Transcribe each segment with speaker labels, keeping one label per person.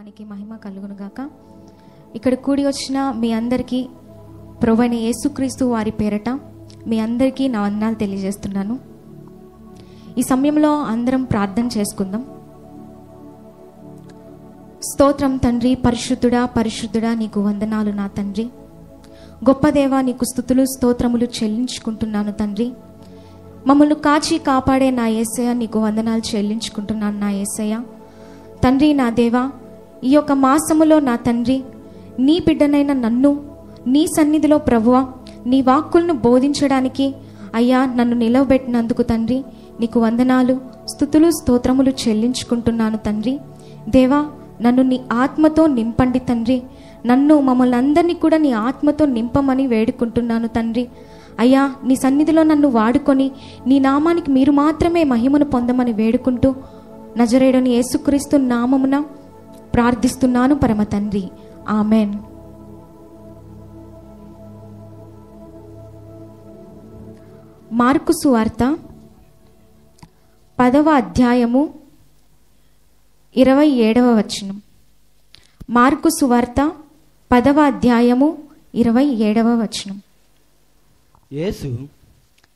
Speaker 1: నామానికి మహిమ కలుగును గాక. ఇక్కడ కూడి వచ్చిన మీ అందరికీ ప్రభువైన యేసుక్రీస్తు వారి పేరట మీ అందరికీ నా వందనాలు తెలియజేస్తున్నాను. ఈ సమయంలో అందరం ప్రార్థన చేసుకుందాం. స్తోత్రం తండ్రి, పరిశుద్ధుడా పరిశుద్ధుడా నీకు వందనాలు నా తండ్రి. గొప్ప దేవా నీకు స్తుతులు స్తోత్రములు చెల్లించుకుంటున్నాను తండ్రి. మమ్మల్ని కాచి కాపాడే నా యేసయ్య నీకు వందనాలు చెల్లించుకుంటున్నాను నా యేసయ్య. తండ్రి నా దేవా, ఈ యొక్క మాసములో నా తండ్రి నీ బిడ్డనైన నన్ను నీ సన్నిధిలో ప్రభువా నీ వాక్కులను బోధించడానికి అయ్యా నన్ను నిలవబెట్టినందుకు తండ్రి నీకు వందనాలు స్తుతులు స్తోత్రములు చెల్లించుకుంటున్నాను తండ్రి. దేవా, నన్ను నీ ఆత్మతో నింపండి తండ్రి. నన్ను మమ్మల్ని అందరినీ కూడా నీ ఆత్మతో నింపమని వేడుకుంటున్నాను తండ్రి. అయ్యా, నీ సన్నిధిలో నన్ను వాడుకొని నీ నామానికి మీరు మాత్రమే మహిమను పొందమని వేడుకుంటూ నజరేయుడైన యేసుక్రీస్తు నామమున ప్రార్థిస్తున్నాను పరమ తండ్రి, ఆమెన్. మార్కు సువార్త 10వ అధ్యాయము 27వ వచనం. మార్కు సువార్త 10వ అధ్యాయము 27వ వచనం.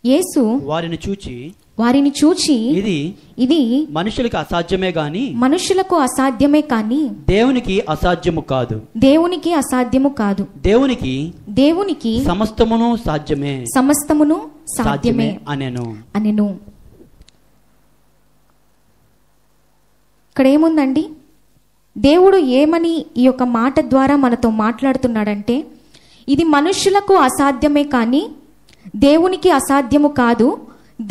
Speaker 1: యేసు వారిని చూచి ఇది
Speaker 2: మనుషులకు
Speaker 1: అసాధ్యమే కానీ
Speaker 2: దేవునికి అసాధ్యము కాదు. దేవునికి సమస్తమును సాధ్యమే
Speaker 1: అనెను. ఇక్కడ ఏముందండి? దేవుడు ఏమని ఈ యొక్క మాట ద్వారా మనతో మాట్లాడుతున్నాడంటే, ఇది మనుషులకు అసాధ్యమే కానీ దేవునికి అసాధ్యము కాదు,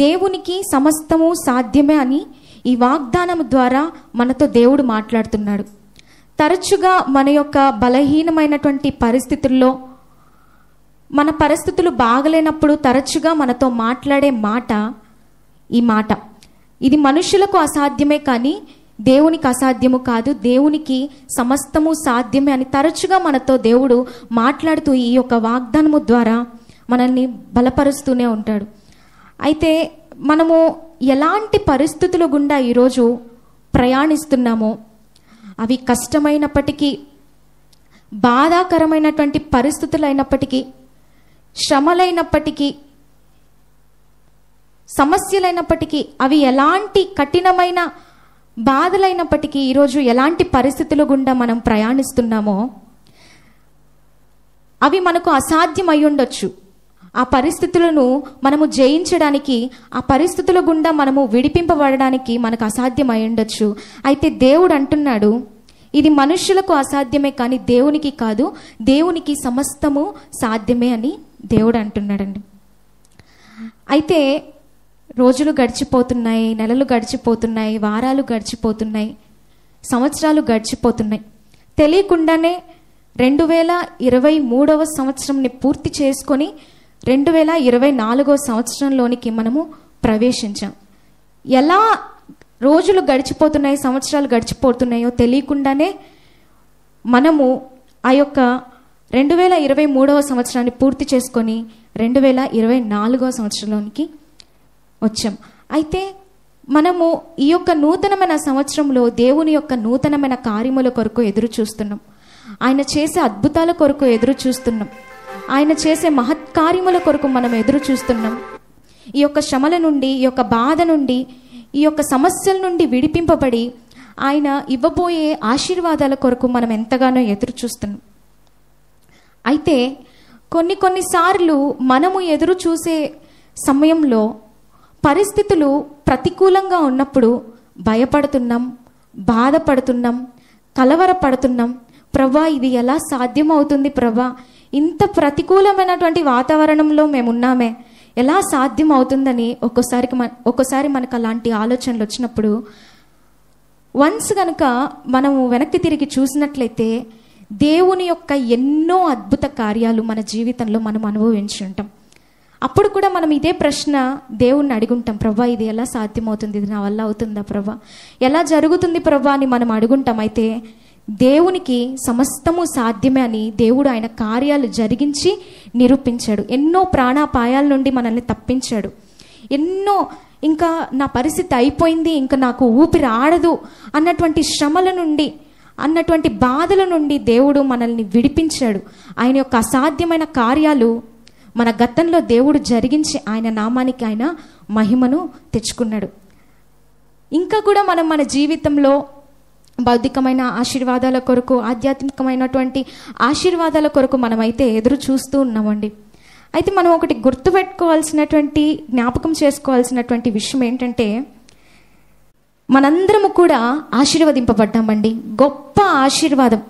Speaker 1: దేవునికి సమస్తము సాధ్యమే అని ఈ వాగ్దానం ద్వారా మనతో దేవుడు మాట్లాడుతున్నాడు. తరచుగా మన యొక్క బలహీనమైనటువంటి పరిస్థితుల్లో, మన పరిస్థితులు బాగలేనప్పుడు తరచుగా మనతో మాట్లాడే మాట ఈ మాట, ఇది మనుషులకు అసాధ్యమే కానీ దేవునికి అసాధ్యము కాదు, దేవునికి సమస్తము సాధ్యమే అని తరచుగా మనతో దేవుడు మాట్లాడుతూ ఈ యొక్క వాగ్దానము ద్వారా మనల్ని బలపరుస్తూనే ఉంటాడు. అయితే మనము ఎలాంటి పరిస్థితుల గుండా ఈరోజు ప్రయాణిస్తున్నామో, అవి కష్టమైనప్పటికీ, బాధాకరమైనటువంటి పరిస్థితులు అయినప్పటికీ, శ్రమలైనప్పటికీ, సమస్యలైనప్పటికీ, అవి ఎలాంటి కఠినమైన బాధలైనప్పటికీ, ఈరోజు ఎలాంటి పరిస్థితుల గుండా మనం ప్రయాణిస్తున్నామో అవి మనకు అసాధ్యం అయి ఉండొచ్చు. ఆ పరిస్థితులను మనము జయించడానికి, ఆ పరిస్థితుల గుండా మనము విడిపింపబడడానికి మనకు అసాధ్యం అయి ఉండొచ్చు. అయితే దేవుడు అంటున్నాడు, ఇది మనుషులకు అసాధ్యమే కానీ దేవునికి కాదు, దేవునికి సమస్తము సాధ్యమే అని దేవుడు అంటున్నాడండి. అయితే రోజులు గడిచిపోతున్నాయి, నెలలు గడిచిపోతున్నాయి, వారాలు గడిచిపోతున్నాయి, సంవత్సరాలు గడిచిపోతున్నాయి. తెలియకుండానే 2023వ సంవత్సరంని పూర్తి చేసుకొని 2024వ సంవత్సరంలోనికి మనము ప్రవేశించాం. ఎలా రోజులు గడిచిపోతున్నాయి, సంవత్సరాలు గడిచిపోతున్నాయో తెలియకుండానే మనము ఆ యొక్క 2023వ సంవత్సరాన్ని పూర్తి చేసుకొని 2024వ సంవత్సరంలోనికి వచ్చాం. అయితే మనము ఈ యొక్క నూతనమైన సంవత్సరంలో దేవుని యొక్క నూతనమైన కార్యముల కొరకు ఎదురు చూస్తున్నాం. ఆయన చేసే అద్భుతాల కొరకు ఎదురు చూస్తున్నాం. ఆయన చేసే మహత్కార్యముల కొరకు మనం ఎదురు చూస్తున్నాం. ఈ యొక్క శ్రమల నుండి, ఈ యొక్క బాధ నుండి, ఈ యొక్క సమస్యల నుండి విడిపింపబడి ఆయన ఇవ్వబోయే ఆశీర్వాదాల కొరకు మనం ఎంతగానో ఎదురు చూస్తున్నాం. అయితే కొన్నిసార్లు మనము ఎదురు చూసే సమయంలో పరిస్థితులు ప్రతికూలంగా ఉన్నప్పుడు భయపడుతున్నాం, బాధపడుతున్నాం, కలవరపడుతున్నాం. ప్రభా, ఇది ఎలా సాధ్యమవుతుంది ప్రభా? ఇంత ప్రతికూలమైనటువంటి వాతావరణంలో మేము ఉన్నామే, ఎలా సాధ్యం అవుతుందని ఒక్కోసారి మనకు అలాంటి ఆలోచనలు వచ్చినప్పుడు, వన్స్ కనుక మనము వెనక్కి తిరిగి చూసినట్లయితే దేవుని యొక్క ఎన్నో అద్భుత కార్యాలు మన జీవితంలో మనం అనుభవించి ఉంటాం. అప్పుడు కూడా మనం ఇదే ప్రశ్న దేవుణ్ణి అడుగుంటాం, ప్రభా ఇది ఎలా సాధ్యమవుతుంది, ఇది నా వల్ల అవుతుందా ప్రభా, ఎలా జరుగుతుంది ప్రభా అని మనం అడుగుంటాం. అయితే దేవునికి సమస్తము సాధ్యమే అని దేవుడు ఆయన కార్యాలు జరిగించి నిరూపించాడు. ఎన్నో ప్రాణాపాయాల నుండి మనల్ని తప్పించాడు. ఎన్నో ఇంకా నా పరిస్థితి అయిపోయింది, ఇంకా నాకు ఊపిరి ఆడదు అన్నటువంటి శ్రమల నుండి అన్నటువంటి బాధల నుండి దేవుడు మనల్ని విడిపించాడు. ఆయన యొక్క అసాధ్యమైన కార్యాలు మన గతంలో దేవుడు జరిగించి ఆయన నామానికి ఆయన మహిమను తెచ్చుకున్నాడు. ఇంకా కూడా మనం మన జీవితంలో భౌతికమైన ఆశీర్వాదాల కొరకు, ఆధ్యాత్మికమైనటువంటి ఆశీర్వాదాల కొరకు మనమైతే ఎదురు చూస్తూ ఉన్నామండి. అయితే మనం ఒకటి గుర్తుపెట్టుకోవాల్సినటువంటి, జ్ఞాపకం చేసుకోవాల్సినటువంటి విషయం ఏంటంటే, మనందరము కూడా ఆశీర్వదింపబడ్డామండి. గొప్ప ఆశీర్వాదం,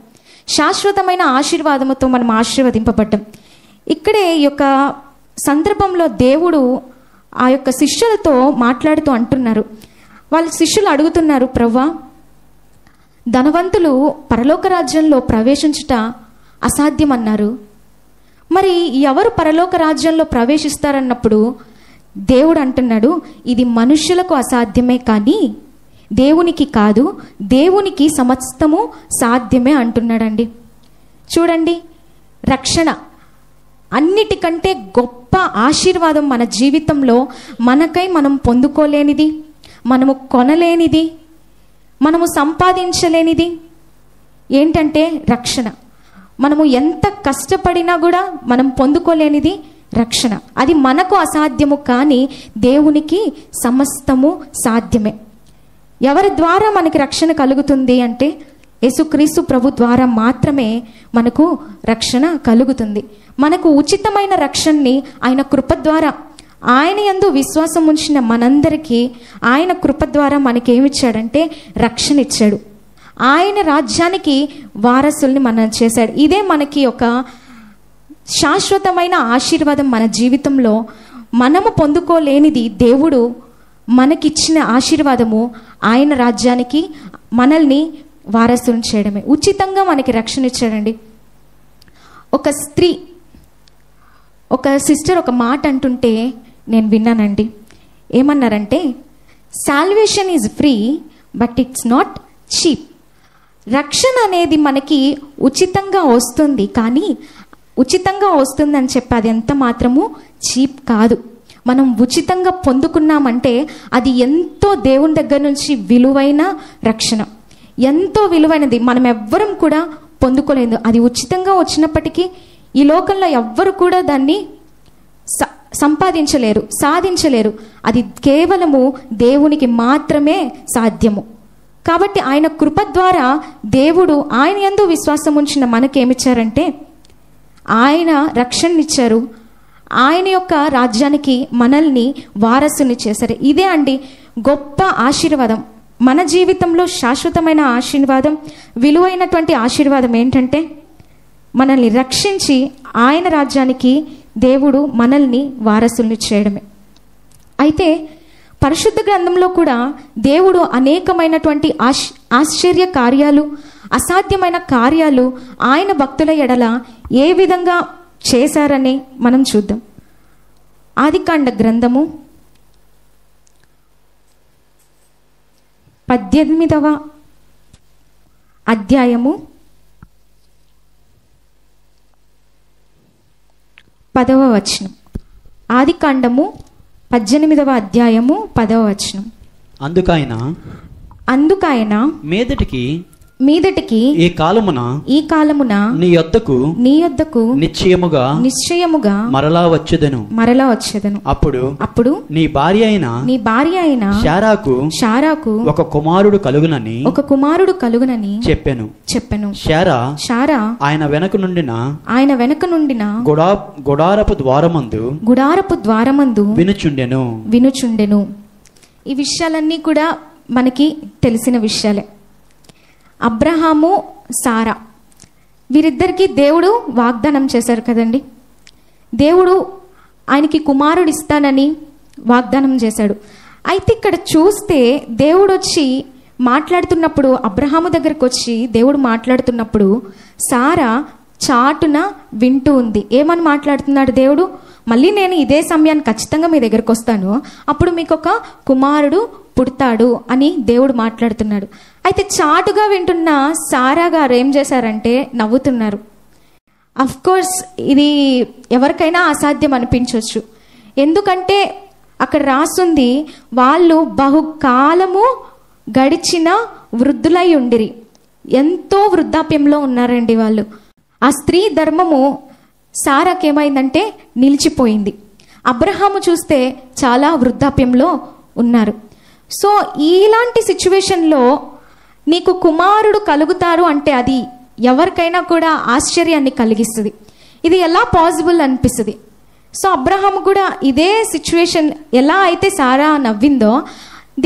Speaker 1: శాశ్వతమైన ఆశీర్వాదముతో మనం ఆశీర్వదింపబడ్డాం. ఇక్కడే ఈ యొక్క సందర్భంలో దేవుడు ఆ యొక్క శిష్యులతో మాట్లాడుతూ అంటున్నారు. వాళ్ళ శిష్యులు అడుగుతున్నారు, ప్రభువా, ధనవంతులు పరలోక రాజ్యంలో ప్రవేశించుట అసాధ్యం అన్నారు. మరి ఎవరు పరలోక రాజ్యంలో ప్రవేశిస్తారన్నప్పుడు దేవుడు అంటున్నాడు, ఇది మనుష్యులకు అసాధ్యమే కానీ దేవునికి కాదు, దేవునికి సమస్తము సాధ్యమే అంటున్నాడండి. చూడండి, రక్షణ అన్నిటికంటే గొప్ప ఆశీర్వాదం మన జీవితంలో మనకై మనం పొందుకోలేనిది, మనము కొనలేనిది, మనము సంపాదించలేనిది ఏంటంటే రక్షణ. మనము ఎంత కష్టపడినా కూడా మనం పొందుకోలేనిది రక్షణ. అది మనకు అసాధ్యము కానీ దేవునికి సమస్తము సాధ్యమే. ఎవరి ద్వారా మనకి రక్షణ కలుగుతుంది అంటే యేసుక్రీస్తు ప్రభు ద్వారా మాత్రమే మనకు రక్షణ కలుగుతుంది. మనకు ఉచితమైన రక్షణని ఆయన కృప ద్వారా, ఆయన యందు విశ్వాసం ఉంచిన మనందరికీ ఆయన కృప ద్వారా మనకేమిచ్చాడంటే రక్షణ ఇచ్చాడు. ఆయన రాజ్యానికి వారసుల్ని మనం చేశాడు. ఇదే మనకి ఒక శాశ్వతమైన ఆశీర్వాదం. మన జీవితంలో మనము పొందుకోలేనిది దేవుడు మనకిచ్చిన ఆశీర్వాదము. ఆయన రాజ్యానికి మనల్ని వారసులను చేయడమే. ఉచితంగా మనకి రక్షణ ఇచ్చాడండి. ఒక స్త్రీ, ఒక సిస్టర్ ఒక మాట అంటుంటే నేను విన్నానండి. ఏమన్నారంటే, salvation is free but it's not cheap. రక్షణ అనేది మనకి ఉచితంగా వస్తుంది, కానీ ఉచితంగా వస్తుందని చెప్పి అది ఎంత మాత్రము చీప్ కాదు. మనం ఉచితంగా పొందుకున్నామంటే అది ఎంతో దేవుని దగ్గర నుంచి విలువైన రక్షణ, ఎంతో విలువైనది. మనం ఎవ్వరం కూడా పొందుకోలేదు. అది ఉచితంగా వచ్చినప్పటికీ ఈ లోకంలో ఎవ్వరు కూడా దాన్ని సంపాదించలేరు, సాధించలేరు. అది కేవలము దేవునికి మాత్రమే సాధ్యము. కాబట్టి ఆయన కృప ద్వారా దేవుడు ఆయన యందు విశ్వాసం ఉంచిన మనకేమిచ్చారంటే ఆయన రక్షణనిచ్చారు. ఆయన యొక్క రాజ్యానికి మనల్ని వారసుని చేశారు. ఇదే అండి గొప్ప ఆశీర్వాదం. మన జీవితంలో శాశ్వతమైన ఆశీర్వాదం, విలువైనటువంటి ఆశీర్వాదం ఏంటంటే మనల్ని రక్షించి ఆయన రాజ్యానికి దేవుడు మనల్ని వారసుల్ని చేయడమే. అయితే పరిశుద్ధ గ్రంథంలో కూడా దేవుడు అనేకమైనటువంటి ఆశ్చర్య కార్యాలు, అసాధ్యమైన కార్యాలు ఆయన భక్తుల ఎడల ఏ విధంగా చేశారని మనం చూద్దాం. ఆదికాండ గ్రంథము 18వ అధ్యాయము 10వ వచనం. ఆదికాండము 18వ అధ్యాయము 10వ వచనం. అందుకాయన మీదటికి ఈ కాలమున నీ యొద్దకు నిశ్చయముగా మరలా వచ్చెదను. అప్పుడు నీ భార్య అయిన శారాకు ఒక కుమారుడు కలుగునని చెప్పెను. శారా ఆయన వెనక నుండిన గుడారపు ద్వారమందు వినుచుండెను. ఈ విషయాలన్నీ కూడా మనకి తెలిసిన విషయాలే. అబ్రహాము, సారా వీరిద్దరికి దేవుడు వాగ్దానం చేశారు కదండి. దేవుడు ఆయనకి కుమారుడు ఇస్తానని వాగ్దానం చేశాడు. అయితే ఇక్కడ చూస్తే దేవుడు వచ్చి మాట్లాడుతున్నప్పుడు, అబ్రహాము దగ్గరకు వచ్చి దేవుడు మాట్లాడుతున్నప్పుడు సారా చాటున వింటూ ఉంది. ఏమని మాట్లాడుతున్నాడు దేవుడు? మళ్ళీ నేను ఇదే సమయాన్ని ఖచ్చితంగా మీ దగ్గరకు వస్తాను, అప్పుడు మీకు ఒక కుమారుడు పుడతాడు అని దేవుడు మాట్లాడుతున్నాడు. అయితే చాటుగా వింటున్న సారా గారు ఏం చేశారంటే నవ్వుతున్నారు. అఫ్ కోర్స్ ఇది ఎవరికైనా అసాధ్యం అనిపించవచ్చు. ఎందుకంటే అక్కడ రాస్తుంది, వాళ్ళు బహుకాలము గడిచిన వృద్ధులై ఉండిరి. ఎంతో వృద్ధాప్యంలో ఉన్నారండి వాళ్ళు. ఆ స్త్రీ ధర్మము సారాకేమైందంటే నిలిచిపోయింది. అబ్రహాము చూస్తే చాలా వృద్ధాప్యంలో ఉన్నారు. సో ఇలాంటి సిచ్యువేషన్లో నీకు కుమారుడు కలుగుతారు అంటే అది ఎవరికైనా కూడా ఆశ్చర్యాన్ని కలిగిస్తుంది. ఇది ఎలా పాసిబుల్ అనిపిస్తుంది. సో అబ్రహాము కూడా ఇదే సిచ్యువేషన్ ఎలా అయితే సారా నవ్విందో,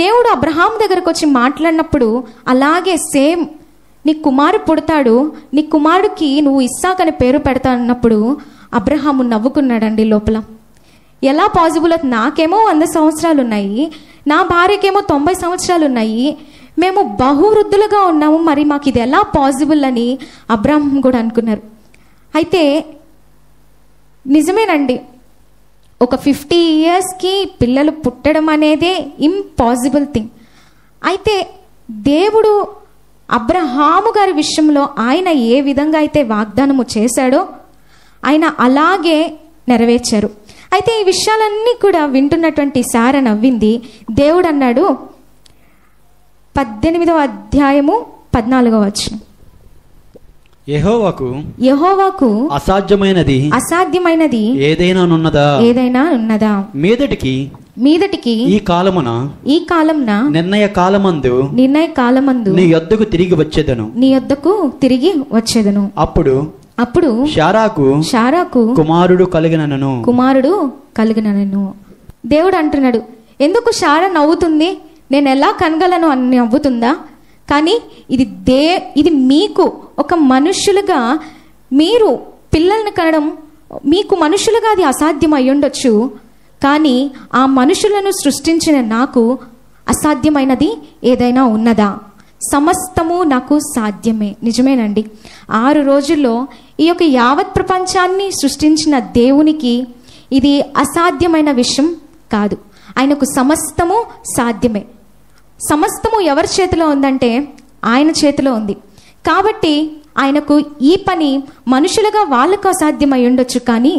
Speaker 1: దేవుడు అబ్రహాం దగ్గరకు వచ్చి మాట్లాడినప్పుడు అలాగే సేమ్ నీ కుమారుడు పుడతాడు, నీ కుమారుడికి నువ్వు ఇస్సాక్ అని పేరు పెడతా అన్నప్పుడు అబ్రహాము నవ్వుకున్నాడండి లోపల. ఎలా పాసిబుల్ అవుతుంది? నాకేమో 100 సంవత్సరాలు ఉన్నాయి, నా భార్యకేమో 90 సంవత్సరాలు ఉన్నాయి, మేము బహువృద్ధులుగా ఉన్నాము, మరి మాకు ఇది ఎలా పాసిబుల్ అని అబ్రహాం కూడా అనుకున్నారు. అయితే నిజమేనండి, ఒక 50 ఇయర్స్కి పిల్లలు పుట్టడం అనేదే ఇంపాసిబుల్ థింగ్. అయితే దేవుడు అబ్రహాము గారి విషయంలో ఆయన ఏ విధంగా అయితే వాగ్దానము చేశాడో ఆయన అలాగే నెరవేర్చారు. అయితే ఈ విషయాలన్నీ కూడా వింటున్నటువంటి సారా నవ్వింది. దేవుడు అన్నాడు 18వ అధ్యాయము 14వ వచనం, యెహోవాకు అసాధ్యమైనది ఏదైనా ఉన్నదా? మీదటికి ఈ కాలమున నిర్ణయ కాలమందు నీ యొద్దకు తిరిగి వచ్చేదను. అప్పుడు శారాకు కుమారుడు కలిగినను. దేవుడు అంటున్నాడు, ఎందుకు శారా నవ్వుతుంది? నేను ఎలా కనగలను అని నవ్వుతుందా? కానీ ఇది మీకు ఒక మనుషులుగా మీరు పిల్లల్ని కనడం మీకు మనుషులుగా అది అసాధ్యం అయి ఉండొచ్చు, కానీ ఆ మనుషులను సృష్టించిన నాకు అసాధ్యమైనది ఏదైనా ఉన్నదా? సమస్తము నాకు సాధ్యమే. నిజమేనండి. 6 రోజుల్లో ఈ యొక్క యావత్ ప్రపంచాన్ని సృష్టించిన దేవునికి ఇది అసాధ్యమైన విషయం కాదు. ఆయనకు సమస్తము సాధ్యమే. సమస్తము ఎవరి చేతిలో ఉందంటే ఆయన చేతిలో ఉంది. కాబట్టి ఆయనకు ఈ పని మనుషులుగా వాళ్ళకు అసాధ్యమై ఉండొచ్చు, కానీ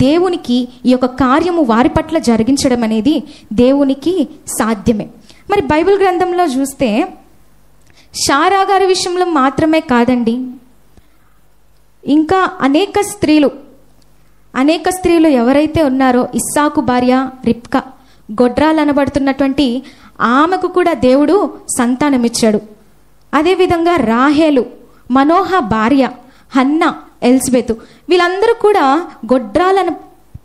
Speaker 1: దేవునికి ఈ యొక్క కార్యము వారి పట్ల జరిగించడం అనేది దేవునికి సాధ్యమే. మరి బైబిల్ గ్రంథంలో చూస్తే శారా గారి విషయంలో మాత్రమే కాదండి, ఇంకా అనేక స్త్రీలు ఎవరైతే ఉన్నారో, ఇస్సాకు భార్య రిబ్కా, గొడ్రాలు అనబడుతున్నటువంటి ఆమెకు కూడా దేవుడు సంతానమిచ్చాడు. అదేవిధంగా రాహేలు, మనోహ భార్య, హన్న, ఎలిజబెతు, వీళ్ళందరూ కూడా గొడ్రాలను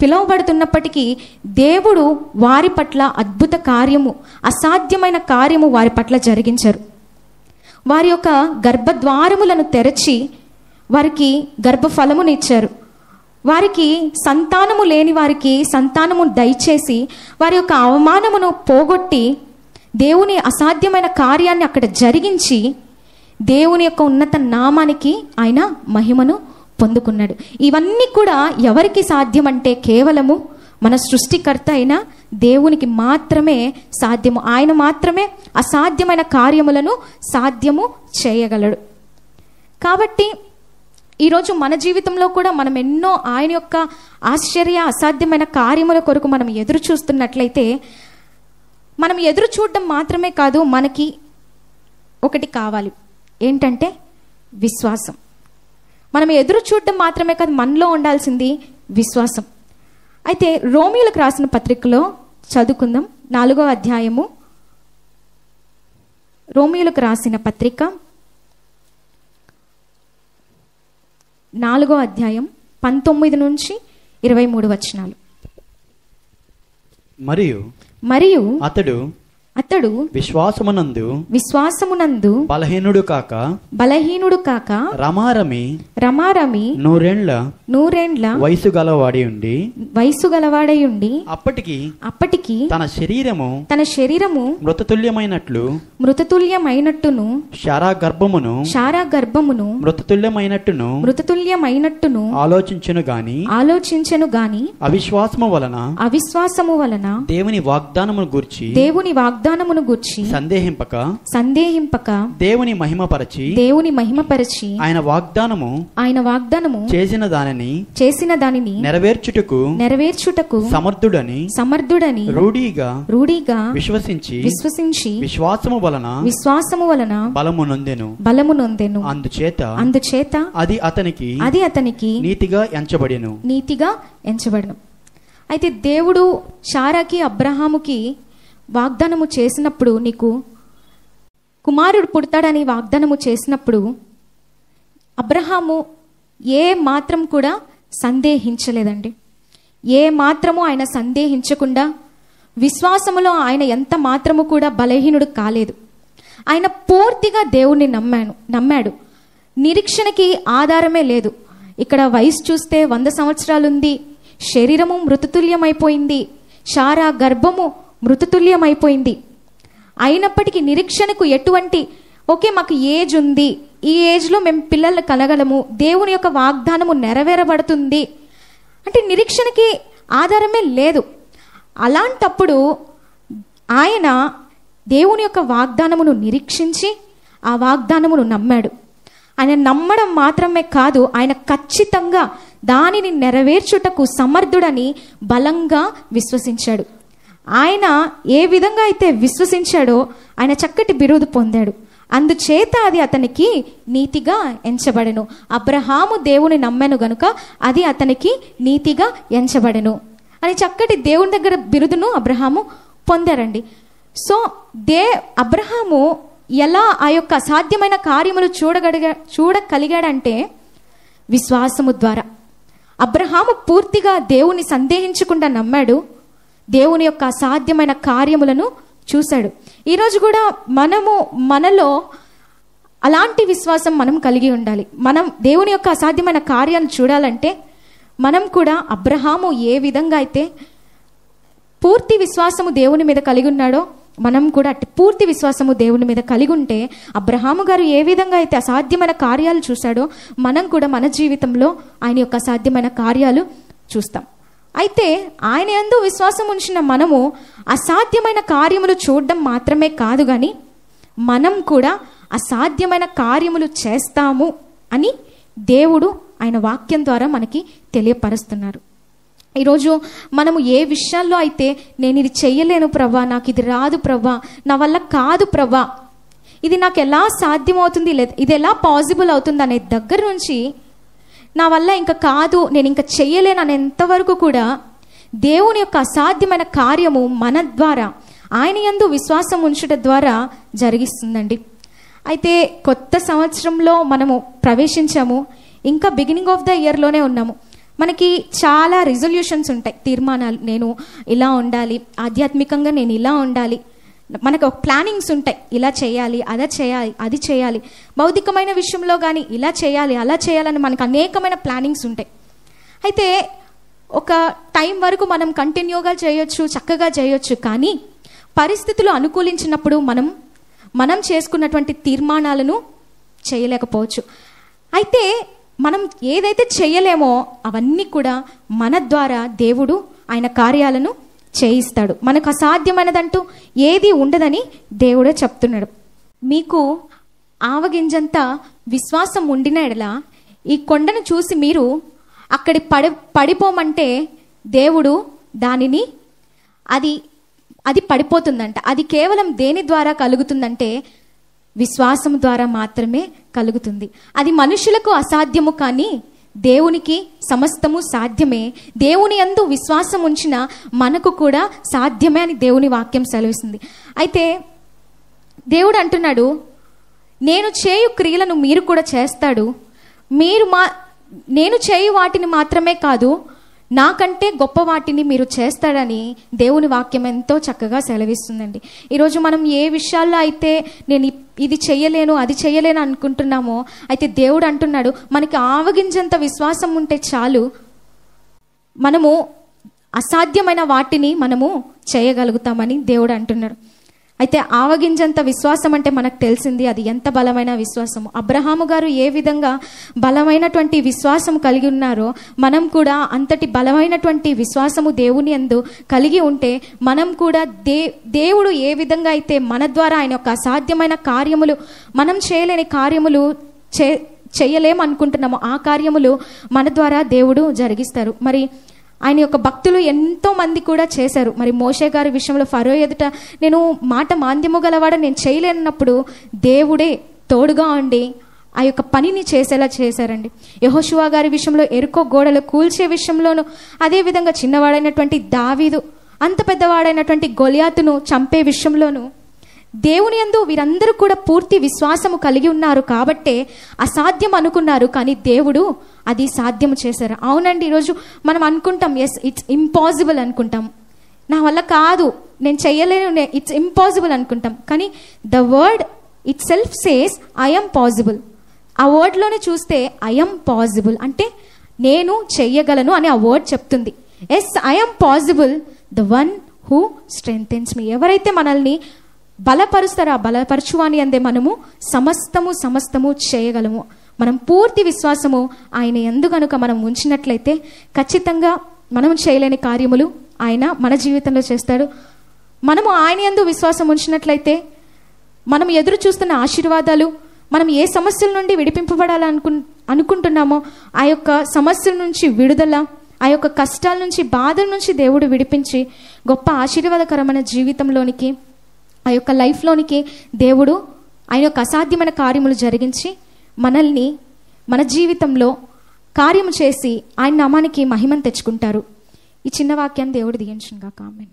Speaker 1: పిలువబడుతున్నప్పటికీ దేవుడు వారి పట్ల అద్భుత కార్యము, అసాధ్యమైన కార్యము వారి పట్ల జరిగించారు. వారి యొక్క గర్భద్వారములను తెరచి వారికి గర్భఫలమును ఇచ్చారు. వారికి సంతానము లేని వారికి సంతానము దయచేసి వారి యొక్క అవమానమును పోగొట్టి దేవుని అసాధ్యమైన కార్యాన్ని అక్కడ జరిగించి దేవుని యొక్క ఉన్నత నామానికి ఆయన మహిమను పొందుకున్నాడు. ఇవన్నీ కూడా ఎవరికి సాధ్యం అంటే కేవలము మన సృష్టికర్త అయిన దేవునికి మాత్రమే సాధ్యము. ఆయన మాత్రమే అసాధ్యమైన కార్యములను సాధ్యము చేయగలడు. కాబట్టి ఈరోజు మన జీవితంలో కూడా మనం ఎన్నో ఆయన యొక్క ఆశ్చర్య అసాధ్యమైన కార్యముల కొరకు మనం ఎదురు చూస్తున్నట్లయితే, మనం ఎదురు చూడడం మాత్రమే కాదు, మనకి ఒకటి కావాలి. ఏంటంటే విశ్వాసం. మనం ఎదురు చూడడం మాత్రమే కాదు, మనలో ఉండాల్సింది విశ్వాసం. అయితే రోమీయులకు రాసిన పత్రికలో చదువుకుందాం. 4వ అధ్యాయము, రోమీయులకు రాసిన పత్రిక 4వ అధ్యాయం 19 నుంచి 23 వచనాలు. మరియు అతడు విశ్వాసమునందు బలహీనుడు కాక రమారమి నూరేండ్ల వయసు గలవాడై ఉండి అప్పటికి తన శరీరము మృతతుల్యమైనట్టును శారా గర్భమును మృతతుల్యమైనట్టును ఆలోచించెను గాని అవిశ్వాసము వలన దేవుని వాగ్దానమును గూర్చి సందేహింపక దేవుని మహిమపరచి ఆయన వాగ్దానము చేసిన
Speaker 2: దానిని నెరవేర్చుటకు సమర్థుడని రూఢిగా విశ్వసించి విశ్వాసము వలన బలము నొందెను. అందుచేత అది అతనికి నీతిగా ఎంచబడెను.
Speaker 1: అయితే దేవుడు శారాకి అబ్రహాముకి వాగ్దానము చేసినప్పుడు, నీకు కుమారుడు పుడతాడని వాగ్దానము చేసినప్పుడు అబ్రహాము ఏ మాత్రం కూడా సందేహించలేదండి. ఏ మాత్రము ఆయన సందేహించకుండా, విశ్వాసములో ఆయన ఎంత మాత్రము కూడా బలహీనుడు కాలేదు. ఆయన పూర్తిగా దేవుణ్ణి నమ్మాడు. నిరీక్షణకి ఆధారమే లేదు. ఇక్కడ వయసు చూస్తే 100 సంవత్సరాలుంది. శరీరము మృతతుల్యమైపోయింది. శారా గర్భము మృతతుల్యమైపోయింది. అయినప్పటికీ నిరీక్షణకు ఎటువంటి మాకు ఏజ్ ఉంది, ఈ ఏజ్లో మేము పిల్లలు కలగలము, దేవుని యొక్క వాగ్దానము నెరవేరబడుతుంది అంటే నిరీక్షణకి ఆధారమే లేదు. అలాంటప్పుడు ఆయన దేవుని యొక్క వాగ్దానమును నిరీక్షించి ఆ వాగ్దానమును నమ్మాడు. ఆయన నమ్మడం మాత్రమే కాదు, ఆయన ఖచ్చితంగా దానిని నెరవేర్చుటకు సమర్థుడని బలంగా విశ్వసించాడు. ఆయన ఏ విధంగా అయితే విశ్వసించాడో ఆయన చక్కటి బిరుదు పొందాడు. అందుచేత అది అతనికి నీతిగా ఎంచబడెను. అబ్రహాము దేవుని నమ్మెను గనుక అది అతనికి నీతిగా ఎంచబడెను అని చక్కటి దేవుని దగ్గర బిరుదును అబ్రహాము పొందారండి. సో అబ్రహాము ఎలా ఆ యొక్క అసాధ్యమైన కార్యములు చూడగలిగాడంటే విశ్వాసము ద్వారా. అబ్రహాము పూర్తిగా దేవుని సందేహించకుండా నమ్మాడు. దేవుని యొక్క అసాధ్యమైన కార్యములను చూశాడు. ఈరోజు కూడా మనలో అలాంటి విశ్వాసం మనం కలిగి ఉండాలి. మనం దేవుని యొక్క అసాధ్యమైన కార్యాలను చూడాలంటే మనం కూడా అబ్రహాము ఏ విధంగా అయితే పూర్తి విశ్వాసము దేవుని మీద కలిగి ఉన్నాడో మనం కూడా పూర్తి విశ్వాసము దేవుని మీద కలిగి ఉంటే, అబ్రహాము గారు ఏ విధంగా అయితే అసాధ్యమైన కార్యాలు చూశాడో మనం కూడా మన జీవితంలో ఆయన యొక్క అసాధ్యమైన కార్యాలు చూస్తాం. అయితే ఆయన యందు విశ్వాసం ఉంచిన మనము అసాధ్యమైన కార్యములు చూడడం మాత్రమే కాదు, కానీ మనం కూడా అసాధ్యమైన కార్యములు చేస్తాము అని దేవుడు ఆయన వాక్యం ద్వారా మనకి తెలియపరుస్తున్నారు. ఈరోజు మనము ఏ విషయాల్లో అయితే నేను ఇది చెయ్యలేను ప్రభా, నాకు ఇది రాదు ప్రభా, నా వల్ల కాదు ప్రభా, ఇది నాకు ఎలా సాధ్యమవుతుంది, ఇది ఎలా పాసిబుల్ అవుతుంది అనే దగ్గర నుంచి నా వల్ల ఇంకా కాదు, నేను ఇంకా చెయ్యలేను అనేంతవరకు కూడా దేవుని యొక్క అసాధ్యమైన కార్యము మన ద్వారా, ఆయన యందు విశ్వాసం ఉంచుట ద్వారా జరిగిస్తుందండి. అయితే కొత్త సంవత్సరంలో మనము ప్రవేశించాము. ఇంకా బిగినింగ్ ఆఫ్ ద ఇయర్లోనే ఉన్నాము. మనకి చాలా రిజల్యూషన్స్ ఉంటాయి, తీర్మానాలు. నేను ఇలా ఉండాలి, ఆధ్యాత్మికంగా నేను ఇలా ఉండాలి, మనకు ఒక ప్లానింగ్స్ ఉంటాయి. ఇలా చేయాలి, అది చేయాలి. భౌతికమైన విషయంలో కానీ ఇలా చేయాలి, అలా చేయాలని మనకు అనేకమైన ప్లానింగ్స్ ఉంటాయి. అయితే ఒక టైం వరకు మనం కంటిన్యూగా చేయొచ్చు, చక్కగా చేయొచ్చు. కానీ పరిస్థితులు అనుకూలించినప్పుడు మనం చేసుకున్నటువంటి తీర్మానాలను చేయలేకపోవచ్చు. అయితే మనం ఏదైతే చేయలేమో అవన్నీ కూడా మన ద్వారా దేవుడు ఆయన కార్యాలను చేయిస్తాడు. మనకు అసాధ్యమైనదంటూ ఏది ఉండదని దేవుడే చెప్తున్నాడు. మీకు ఆవగింజంత విశ్వాసం ఉండిన ఎడల ఈ కొండను చూసి మీరు అక్కడి పడిపోమంటే దేవుడు దానిని అది పడిపోతుందంట. అది కేవలం దేని ద్వారా కలుగుతుందంటే విశ్వాసం ద్వారా మాత్రమే కలుగుతుంది. అది మనుషులకు అసాధ్యము, కానీ దేవునికి సమస్తము సాధ్యమే. దేవుని యందు విశ్వాసం ఉంచిన మనకు కూడా సాధ్యమే అని దేవుని వాక్యం సెలవిస్తుంది. అయితే దేవుడు అంటున్నాడు, నేను చేయు క్రియలను మీరు కూడా చేస్తాడు. నేను చేయు వాటిని మాత్రమే కాదు, నాకంటే గొప్ప వాటిని మీరు చేస్తాడని దేవుని వాక్యం ఎంతో చక్కగా సెలవిస్తుందండి. ఈరోజు మనం ఏ విషయాల్లో అయితే నేను ఇది చెయ్యలేను, అది చెయ్యలేను అనుకుంటున్నామో, అయితే దేవుడు అంటున్నాడు మనకి ఆవగింజంత విశ్వాసం ఉంటే చాలు, మనము అసాధ్యమైన వాటిని మనము చేయగలుగుతామని దేవుడు అంటున్నాడు. అయితే ఆవగింజంత విశ్వాసం అంటే మనకు తెలిసింది అది ఎంత బలమైన విశ్వాసము. అబ్రహాము గారు ఏ విధంగా బలమైనటువంటి విశ్వాసం కలిగి ఉన్నారో మనం కూడా అంతటి బలమైనటువంటి విశ్వాసము దేవుని యందు కలిగి ఉంటే మనం కూడా దేవుడు ఏ విధంగా అయితే మన ద్వారా ఆయన యొక్క అసాధ్యమైన కార్యములు, మనం చేయలేని కార్యములు చెయ్యలేము అనుకుంటున్నామో ఆ కార్యములు మన ద్వారా దేవుడు జరిగిస్తారు. మరి ఆయన యొక్క భక్తులు ఎంతో మంది కూడా చేశారు. మరి మోషే గారి విషయంలో ఫరో ఎదుట నేను మాట మాంద్యము గలవాడ నేను చేయలేనప్పుడు దేవుడే తోడుగా ఉండి ఆ యొక్క పనిని చేసేలా చేశారండి. యెహోషువ గారి విషయంలో ఎరుకో గోడలు కూల్చే విషయంలోనూ, అదేవిధంగా చిన్నవాడైనటువంటి దావీదు, అంత పెద్దవాడైనటువంటి గొలియాతును చంపే విషయంలోనూ దేవుని యందు వీరందరూ కూడా పూర్తి విశ్వాసము కలిగి ఉన్నారు కాబట్టే అసాధ్యం అనుకున్నారు, కానీ దేవుడు అది సాధ్యము చేశారు. అవునండి, ఈరోజు మనం అనుకుంటాం ఎస్ ఇట్స్ ఇంపాసిబుల్ అనుకుంటాం, నా వల్ల కాదు, నేను చెయ్యలేను, ఇట్స్ ఇంపాసిబుల్ అనుకుంటాం. కానీ the word it self says I'm possible. ఆ వర్డ్లోనే చూస్తే ఐఎమ్ పాసిబుల్ అంటే నేను చెయ్యగలను అని ఆ వర్డ్ చెప్తుంది. Yes I'm possible the one who strengthens me. ఎవరైతే మనల్ని బలపరుస్తారో ఆ బలపరచువాని అందే మనము సమస్తము చేయగలము. మనం పూర్తి విశ్వాసము ఆయన యందు గనుక మనం ఉంచినట్లయితే ఖచ్చితంగా మనం చేయలేని కార్యములు ఆయన మన జీవితంలో చేస్తాడు. మనము ఆయన యందు విశ్వాసం ఉంచినట్లయితే మనం ఎదురు చూస్తున్న ఆశీర్వాదాలు, మనం ఏ సమస్యల నుండి అనుకుంటున్నామో ఆ యొక్క సమస్యల నుంచి విడుదల, ఆ యొక్క కష్టాల నుంచి బాధల నుంచి దేవుడు విడిపించి గొప్ప ఆశీర్వాదకరమైన జీవితంలోనికి, ఆ యొక్క లైఫ్లోనికి దేవుడు ఆయన యొక్క అసాధ్యమైన కార్యములు జరిగించి మనల్ని మన జీవితంలో కార్యము చేసి ఆయన నామానికి మహిమను తెచ్చుకుంటారు. ఈ చిన్న వాక్యాన్ని దేవుడు దీవించును గాక. ఆమేన్.